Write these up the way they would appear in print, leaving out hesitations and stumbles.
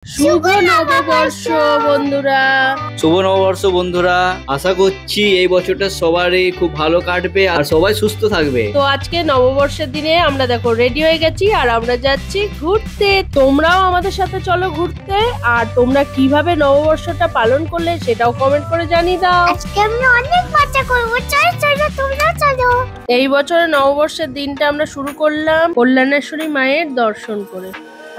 শুভ নববর্ষ বন্ধুরা। শুভ নববর্ষ বন্ধুরা। আশা করছি এই বছরটা সবারই খুব ভালো কাটবে আর সবাই সুস্থ থাকবে। তো আজকে নববর্ষের দিনে আমরা দেখো রেডি হয়ে গেছি আর আমরা যাচ্ছি ঘুরতে। তোমরাও আমাদের সাথে চলো ঘুরতে। আর তোমরা কিভাবে নববর্ষটা পালন করলে সেটাও কমেন্ট করে জানিয়ে দাও। আজকে আমরা অনেক মজা করবো, চলো চলো তোমরাও চলো। এই বছরের নববর্ষের দিনটা আমরা শুরু করলাম কল্যাণেশ্বরী মায়ের দর্শন করে।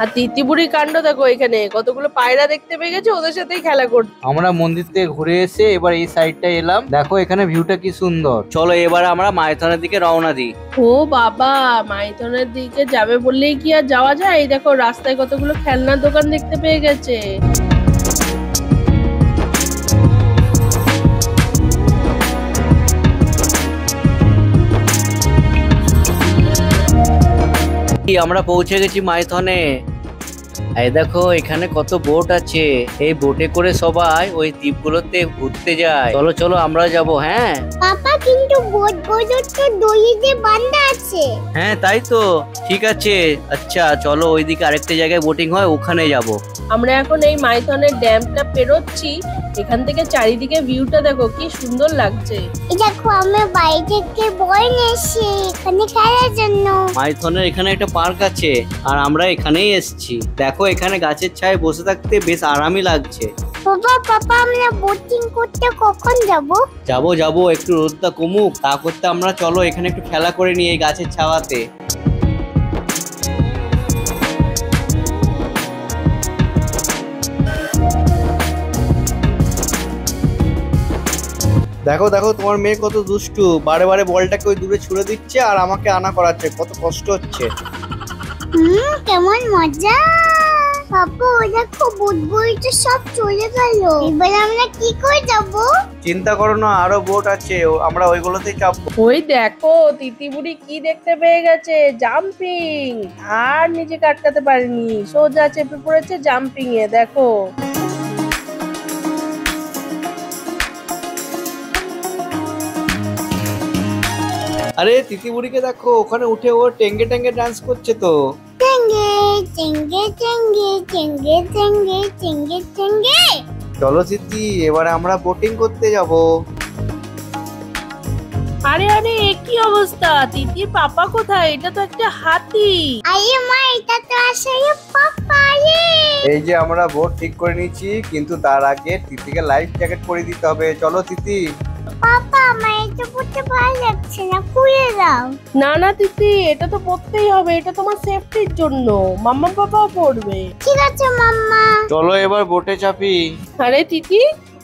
আর তিতিবুড়ি কাণ্ড দেখো, এখানে কতগুলো পায়রা দেখতে পেয়ে গেছে, ওদের সাথেই খেলা করছে। আমরা মন্দির থেকে ঘুরে এসে এবার এই সাইডটা এলাম। দেখো এখানে ভিউটা কি সুন্দর। চলো এবার আমরা মাইথনের দিকে রওনা দিই। ও বাবা, মাইথনের দিকে যাবে বললেই কি আর যাওয়া যায়? এই দেখো রাস্তায় কতগুলো খেলনার দোকান দেখতে পেয়ে গেছে। আমরা পৌঁছে গেছি মাইথনে। এই দেখো এখানে কত বোট আছে। এই বোটে করে সবাই ওই দ্বীপগুলোতে ঘুরতে যায়। চলো চলো আমরা যাব। হ্যাঁ পাপা, কিন্তু বোট বোঝর তো দড়ি দিয়ে বাঁধা আছে। হ্যাঁ তাই তো, ঠিক আছে। আচ্ছা চলো ওইদিকে আরেকটা জায়গায় বোটিং হয়, ওখানে যাব। আমরা এখন এই মাইথনের ড্যামটা পেরোচ্ছি। এখান থেকে চারিদিকে ভিউটা দেখো কি সুন্দর লাগছে। এই দেখো আমরা বাড়ি থেকে বই নিয়েছি এখানে খেলার জন্য। মাইথনের এখানে একটা পার্ক আছে আর আমরা এখানেই এসেছি। দেখো এখানে গাছের ছায়ায় বসে থাকতে বেশ আরামই লাগছে। বাবা পাপা, আমরা বোটিং করতে কখন যাব? যাবো যাবো, একটু রোদটা কমুক, তা করতে আমরা চলো এখানে একটু খেলা করে নিই এই গাছের ছাওয়াতে। দেখো দেখো তোমার মেয়ে কত দুষ্টু, বারে বারে বলটাকে ওই দূরে ছুড়ে দিচ্ছে আর আমাকে আনা করাচ্ছে, কত কষ্ট হচ্ছে। কেমন মজা। পাপা ওই দেখো বোট বইটা সব চলে গেল। এবার আমরা কি করে যাব? চিন্তা করো না, আরো বোট আছে, আমরা ওইগুলোতেই চাপবো। ওই দেখো তিতিবুড়ি কি দেখতে পেয়ে গেছে, জাম্পিং। আর নিজেকে আটকাতে পারেনি, সোজা চেপে পড়েছে জাম্পিং এ। দেখো আরে তিতিবুড়িকে দেখো ওখানে উঠে ও টেঙ্গে টেঙ্গে ডান্স করছে তো। চেঙ্গে চেঙ্গে চেঙ্গে চেঙ্গে চেঙ্গে চেঙ্গে চেঙ্গে। চলো তিতি, এবারে আমরা বোটিং করতে যাব। আরে আরে কি অবস্থা, তিতির পাপা কোথায়? এটা তো একটা হাতি। আরে মা, এটা তো আসলে পাপা রে। এই যে আমরা বোট ঠিক করে নিয়েছি, কিন্তু তার আগে তিতিকে লাইফ জ্যাকেট পরিয়ে দিতে হবে। চলো তিতি। পাপা আমার এটা পড়তে ভালো লাগছে না, খুলে দাও। না না তিতি, এটা তো পড়তেই হবে, এটা তোমার সেফটির জন্য। মাম্মা পাপাও পড়বে। ঠিক আছে মাম্মা। চলো এবার বোটে চাপি। আরে তিতি,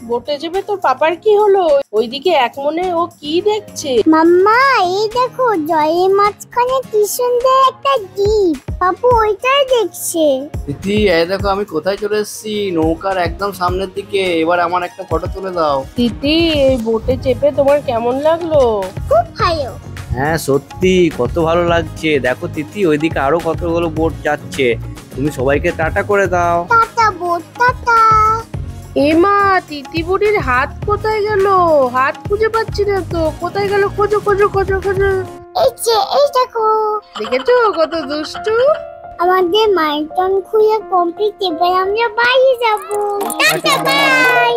বোটে যাবে, তোর পাপার কি হলো? ওইদিকে এক মনে ও কি দেখছে। মাম্মা এই দেখো জলের মাঝখানে কি সুন্দর একটা দ্বীপ। পাপু ওইটাই দেখছে। তিতি এই দেখো আমি কোথায় চলে এসেছি, নৌকার একদম সামনের দিকে। এবার আমার একটা ফটো তুলে দাও। তিতি, এই বোটে চেপে তোমার কেমন লাগলো? খুব ভালো। হ্যাঁ সত্যি কত ভালো লাগছে। দেখো তিতি ওইদিকে আরো কতগুলো বোট যাচ্ছে। তুমি সবাইকে টাটা করে দাও। Tata boat, tata. এমা, তিতি বুড়ির হাত কোথায় গেল? হাত খুঁজে পাচ্ছি না তো, কোথায় গেল? খোঁজো খোঁজো খোঁজো খোঁজো। এই যে এই দেখো। দেখেছো কত দুষ্টু। আমাদের মাইটন খুলে কমপ্লিট, এবার আমরা বাড়ি যাবো। Tata bye.